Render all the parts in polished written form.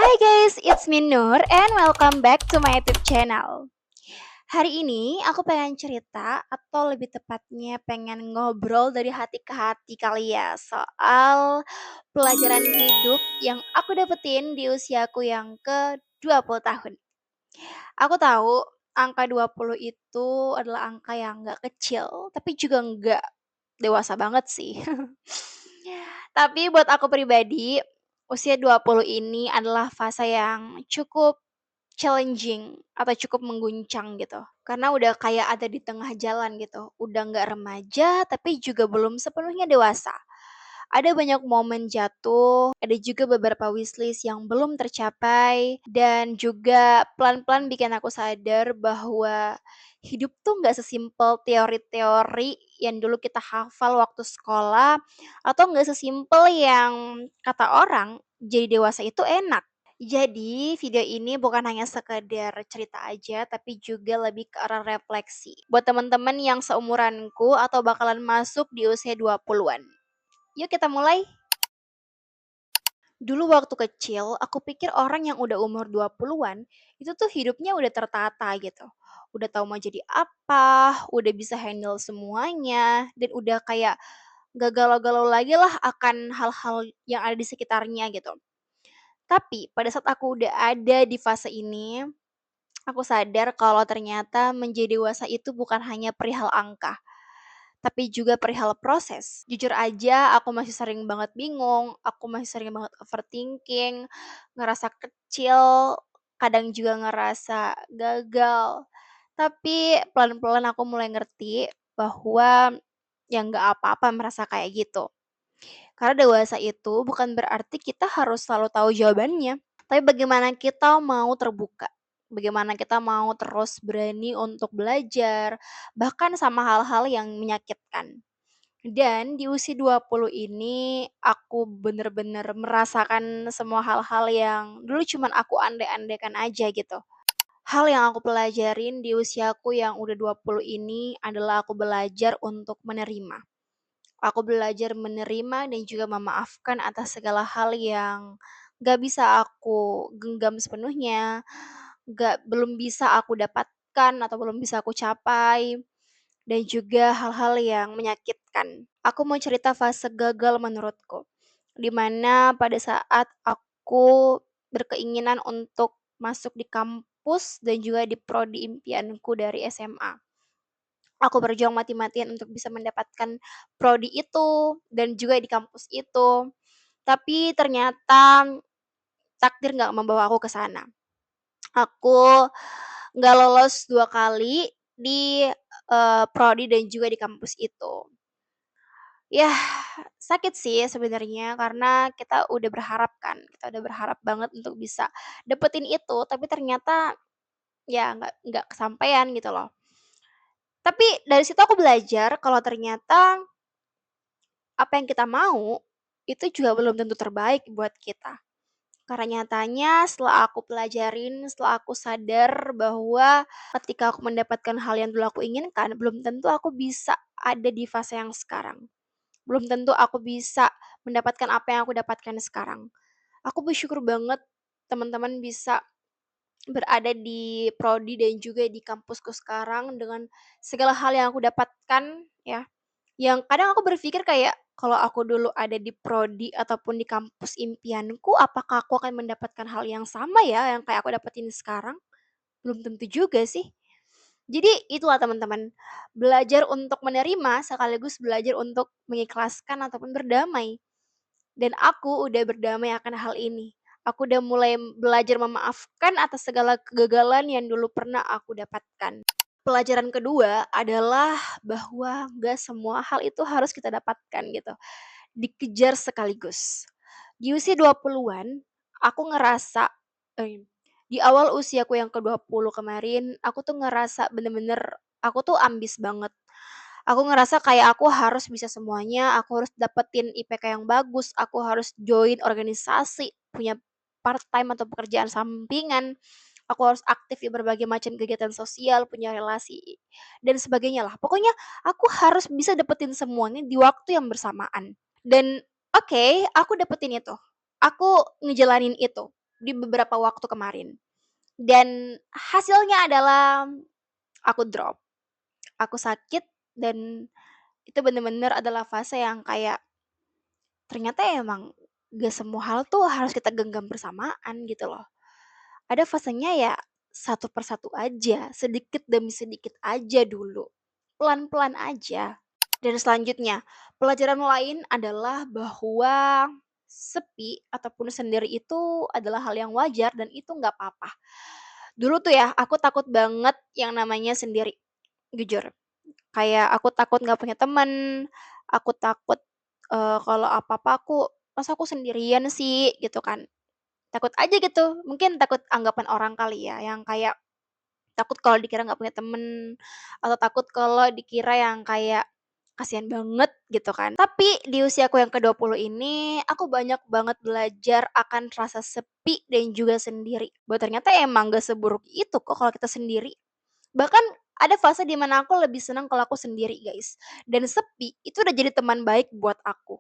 Hi guys, it's me Nur and welcome back to my YouTube channel. Hari ini aku pengen cerita atau lebih tepatnya pengen ngobrol dari hati ke hati kali ya soal pelajaran hidup yang aku dapetin di usiaku yang ke 20 tahun. Aku tahu angka 20 itu adalah angka yang nggak kecil, tapi juga nggak dewasa banget sih. Tapi buat aku pribadi, usia 20 ini adalah fase yang cukup challenging atau cukup mengguncang gitu. Karena udah kayak ada di tengah jalan gitu. Udah nggak remaja, tapi juga belum sepenuhnya dewasa. Ada banyak momen jatuh, ada juga beberapa wishlist yang belum tercapai, dan juga pelan-pelan bikin aku sadar bahwa hidup tuh nggak sesimpel teori-teori yang dulu kita hafal waktu sekolah, atau nggak sesimpel yang kata orang jadi dewasa itu enak. Jadi, video ini bukan hanya sekedar cerita aja, tapi juga lebih ke arah refleksi. Buat teman-teman yang seumuranku atau bakalan masuk di usia 20-an. Yuk kita mulai. Dulu waktu kecil, aku pikir orang yang udah umur 20-an, itu tuh hidupnya udah tertata gitu. Udah tahu mau jadi apa, udah bisa handle semuanya, dan udah kayak gak galau-galau lagi lah akan hal-hal yang ada di sekitarnya gitu. Tapi pada saat aku udah ada di fase ini, aku sadar kalau ternyata menjadi dewasa itu bukan hanya perihal angka, tapi juga perihal proses. Jujur aja aku masih sering banget bingung, aku masih sering banget overthinking, ngerasa kecil, kadang juga ngerasa gagal. Tapi pelan-pelan aku mulai ngerti bahwa ya nggak apa-apa merasa kayak gitu. Karena dewasa itu bukan berarti kita harus selalu tahu jawabannya, tapi bagaimana kita mau terbuka, bagaimana kita mau terus berani untuk belajar, bahkan sama hal-hal yang menyakitkan. Dan di usia 20 ini aku bener-bener merasakan semua hal-hal yang dulu cuman aku andai-andaikan aja gitu. Hal yang aku pelajarin di usiaku yang udah 20 ini adalah aku belajar untuk menerima. Aku belajar menerima dan juga memaafkan atas segala hal yang gak bisa aku genggam sepenuhnya, belum bisa aku dapatkan atau belum bisa aku capai, dan juga hal-hal yang menyakitkan. Aku mau cerita fase gagal menurutku, di mana pada saat aku berkeinginan untuk masuk di kampus dan juga di prodi impianku dari SMA. Aku berjuang mati-matian untuk bisa mendapatkan prodi itu dan juga di kampus itu. Tapi ternyata takdir nggak membawa aku ke sana. Aku nggak lolos 2 kali di, prodi dan juga di kampus itu. Yah, sakit sih sebenarnya karena kita udah berharap kan, kita udah berharap banget untuk bisa dapetin itu, tapi ternyata ya nggak kesampaian gitu loh. Tapi dari situ aku belajar kalau ternyata apa yang kita mau, itu juga belum tentu terbaik buat kita. Karena nyatanya setelah aku pelajarin, setelah aku sadar bahwa ketika aku mendapatkan hal yang dulu aku inginkan, belum tentu aku bisa ada di fase yang sekarang. Belum tentu aku bisa mendapatkan apa yang aku dapatkan sekarang. Aku bersyukur banget teman-teman bisa berada di prodi dan juga di kampusku sekarang dengan segala hal yang aku dapatkan ya. Yang kadang aku berpikir kayak, kalau aku dulu ada di prodi ataupun di kampus impianku, apakah aku akan mendapatkan hal yang sama ya, yang kayak aku dapetin sekarang? Belum tentu juga sih. Jadi itulah teman-teman, belajar untuk menerima sekaligus belajar untuk mengikhlaskan ataupun berdamai. Dan aku udah berdamai akan hal ini. Aku udah mulai belajar memaafkan atas segala kegagalan yang dulu pernah aku dapatkan. Pelajaran kedua adalah bahwa gak semua hal itu harus kita dapatkan gitu, dikejar sekaligus. Di usia 20-an, aku ngerasa, di awal usiaku yang ke-20 kemarin, aku tuh ngerasa bener-bener aku tuh ambis banget. Aku ngerasa kayak aku harus bisa semuanya, aku harus dapetin IPK yang bagus, aku harus join organisasi, punya part-time atau pekerjaan sampingan, aku harus aktif di berbagai macam kegiatan sosial, punya relasi, dan sebagainya lah. Pokoknya aku harus bisa dapetin semuanya di waktu yang bersamaan. Dan oke, aku dapetin itu. Aku ngejalanin itu. di beberapa waktu kemarin. Dan hasilnya adalah aku drop, aku sakit, dan itu bener-bener adalah fase yang kayak ternyata emang gak semua hal tuh harus kita genggam bersamaan gitu loh. Ada fasenya ya satu persatu aja, sedikit demi sedikit aja dulu, pelan-pelan aja. Dan selanjutnya, pelajaran lain adalah bahwa sepi ataupun sendiri itu adalah hal yang wajar dan itu nggak apa-apa. Dulu tuh ya, aku takut banget yang namanya sendiri, jujur. Kayak aku takut nggak punya temen, aku takut, kalau apa-apa masa aku sendirian sih, gitu kan. Takut aja gitu, mungkin takut anggapan orang kali ya, yang kayak takut kalau dikira nggak punya temen, atau takut kalau dikira yang kayak, kasihan banget gitu kan. Tapi di usiaku yang ke-20 ini, aku banyak banget belajar akan rasa sepi dan juga sendiri. Bahwa ternyata emang gak seburuk itu kok kalau kita sendiri. Bahkan ada fase di mana aku lebih senang kalau aku sendiri guys, dan sepi itu udah jadi teman baik buat aku.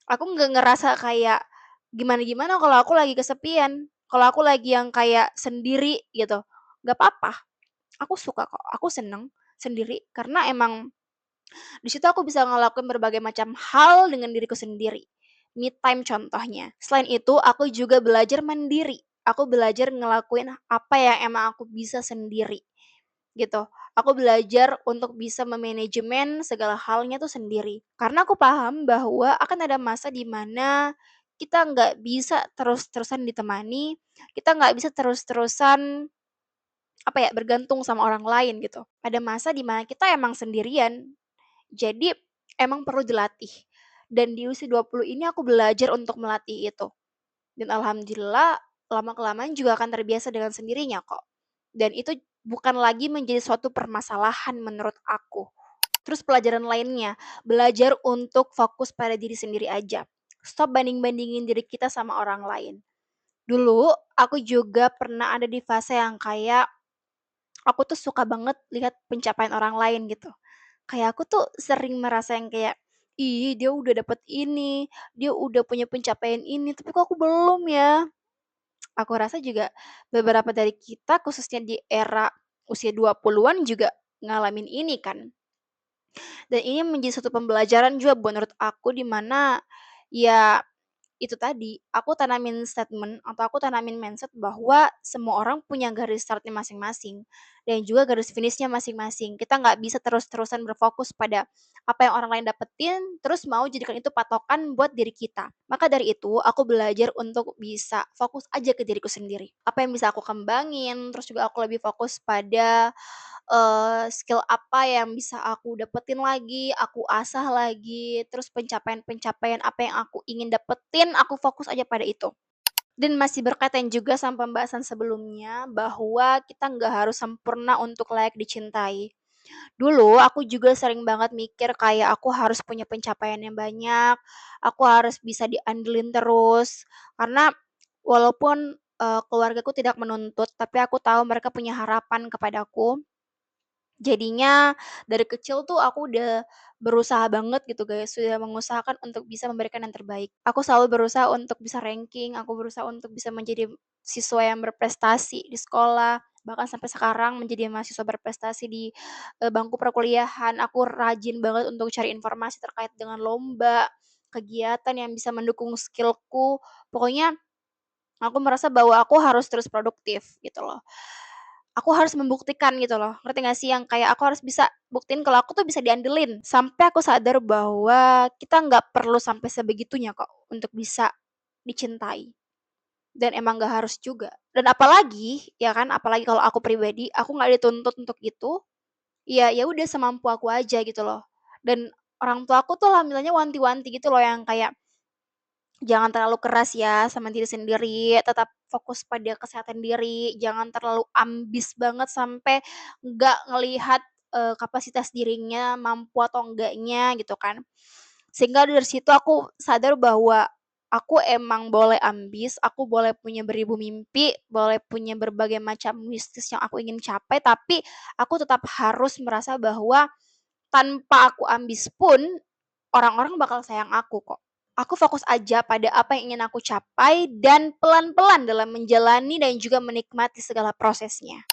Aku nggak ngerasa kayak gimana-gimana kalau aku lagi kesepian, kalau aku lagi yang kayak sendiri gitu, nggak apa-apa, aku suka kok, aku seneng sendiri karena emang di situ aku bisa ngelakuin berbagai macam hal dengan diriku sendiri. Me time contohnya. Selain itu, aku juga belajar mandiri. Aku belajar ngelakuin apa yang emang aku bisa sendiri, gitu. Aku belajar untuk bisa memanajemen segala halnya tuh sendiri. Karena aku paham bahwa akan ada masa di mana kita nggak bisa terus-terusan ditemani, kita nggak bisa terus-terusan apa ya, bergantung sama orang lain gitu. Ada masa di mana kita emang sendirian, jadi emang perlu dilatih. Dan di usia 20 ini aku belajar untuk melatih itu. Dan alhamdulillah lama-kelamaan juga akan terbiasa dengan sendirinya kok. Dan itu bukan lagi menjadi suatu permasalahan menurut aku. Terus pelajaran lainnya, belajar untuk fokus pada diri sendiri aja. Stop banding-bandingin diri kita sama orang lain. Dulu aku juga pernah ada di fase yang kayak aku tuh suka banget lihat pencapaian orang lain gitu. Kayak aku tuh sering merasa yang kayak, "Ih, dia udah dapet ini, dia udah punya pencapaian ini, tapi kok aku belum ya?" Aku rasa juga beberapa dari kita khususnya di era usia 20-an juga ngalamin ini kan. Dan ini menjadi suatu pembelajaran juga menurut aku di mana, ya itu tadi, aku tanamin statement atau aku tanamin mindset bahwa semua orang punya garis startnya masing-masing dan juga garis finishnya masing-masing. Kita nggak bisa terus-terusan berfokus pada apa yang orang lain dapetin, terus mau jadikan itu patokan buat diri kita. Maka dari itu, aku belajar untuk bisa fokus aja ke diriku sendiri. Apa yang bisa aku kembangin, terus juga aku lebih fokus pada skill apa yang bisa aku dapetin lagi, aku asah lagi, terus pencapaian-pencapaian apa yang aku ingin dapetin, aku fokus aja pada itu. Dan masih berkaitan juga sama pembahasan sebelumnya, bahwa kita nggak harus sempurna untuk layak dicintai. Dulu aku juga sering banget mikir kayak aku harus punya pencapaian yang banyak, aku harus bisa diandelin terus, karena walaupun, keluargaku tidak menuntut, tapi aku tahu mereka punya harapan kepadaku. Jadinya dari kecil tuh aku udah berusaha banget gitu guys, sudah mengusahakan untuk bisa memberikan yang terbaik. Aku selalu berusaha untuk bisa ranking, aku berusaha untuk bisa menjadi siswa yang berprestasi di sekolah, bahkan sampai sekarang menjadi mahasiswa berprestasi di, bangku perkuliahan. Aku rajin banget untuk cari informasi terkait dengan lomba, kegiatan yang bisa mendukung skill-ku. Pokoknya aku merasa bahwa aku harus terus produktif gitu loh. Aku harus membuktikan gitu loh, ngerti nggak sih? Yang kayak aku harus bisa buktiin kalau aku tuh bisa diandelin. Sampai aku sadar bahwa kita nggak perlu sampai sebegitunya kok untuk bisa dicintai, dan emang nggak harus juga. Dan apalagi, ya kan, apalagi kalau aku pribadi, aku nggak dituntut untuk itu, ya udah semampu aku aja gitu loh. Dan orang tua aku tuh alhamdulillahnya wanti-wanti gitu loh yang kayak, "Jangan terlalu keras ya sama diri sendiri, tetap fokus pada kesehatan diri, jangan terlalu ambis banget sampai nggak ngelihat, kapasitas dirinya mampu atau enggaknya," gitu kan. Sehingga dari situ aku sadar bahwa aku emang boleh ambis, aku boleh punya beribu mimpi, boleh punya berbagai macam mistis yang aku ingin capai, tapi aku tetap harus merasa bahwa tanpa aku ambis pun, orang-orang bakal sayang aku kok. Aku fokus aja pada apa yang ingin aku capai dan pelan-pelan dalam menjalani dan juga menikmati segala prosesnya.